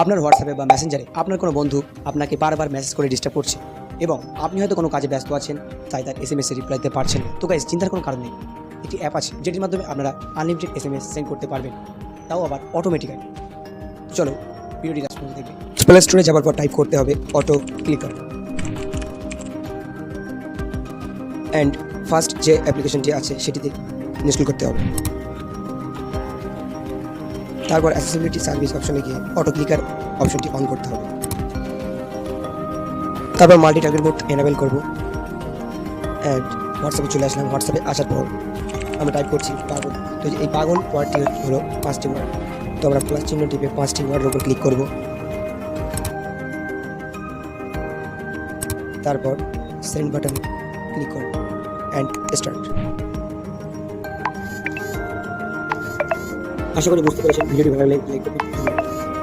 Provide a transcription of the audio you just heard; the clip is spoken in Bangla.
আপনার হোয়াটসঅ্যাপে বা মেসেঞ্জারে আপনার কোনো বন্ধু আপনাকে বারবার মেসেজ করে ডিস্টার্ব করছে এবং আপনি হয়তো কোনো কাজে ব্যস্ত আছেন, তাই তার এসএমএসে রিপ্লাই দিতে পারছেন না। তো গাইস, চিন্তার কোনো কারণ নেই। একটি অ্যাপ আছে যেটির মাধ্যমে আপনারা আনলিমিটেড এসএমএস সেন্ড করতে পারবেন, তাও আবার অটোমেটিক্যালি। চলো ভিডিওটি কাজ করতে দেখবে। প্লে স্টোরে যাওয়ার পর টাইপ করতে হবে অটো ক্লিকার, অ্যান্ড ফার্স্ট যে অ্যাপ্লিকেশনটি আছে সেটিতে ইনস্টল করতে হবে। তারপর অ্যাক্সেসিবিলিটি সার্ভিস অপশনে গিয়ে অটো ক্লিকার অপশনটি অন করতে হবে। তারপর মাল্টি টার্গেট মোড এনাবেল করব, অ্যান্ড হোয়াটসঅ্যাপে চলে আসলাম। হোয়াটসঅ্যাপে আসার পর আমরা টাইপ করছি পাগল। তো এই পাগল ওয়ার্ডটি হলো 5টি ওয়ার্ড। তো আমরা প্লাস চিহ্ন টিপে 5টি ওয়ার্ডের উপর ক্লিক করব। তারপর সেন্ড বাটন ক্লিক করব অ্যান্ড স্টার্ট। আশা করি বুঝতে পেরেছেন। ভিডিওটি ভালো লাগলে লাইক করবেন।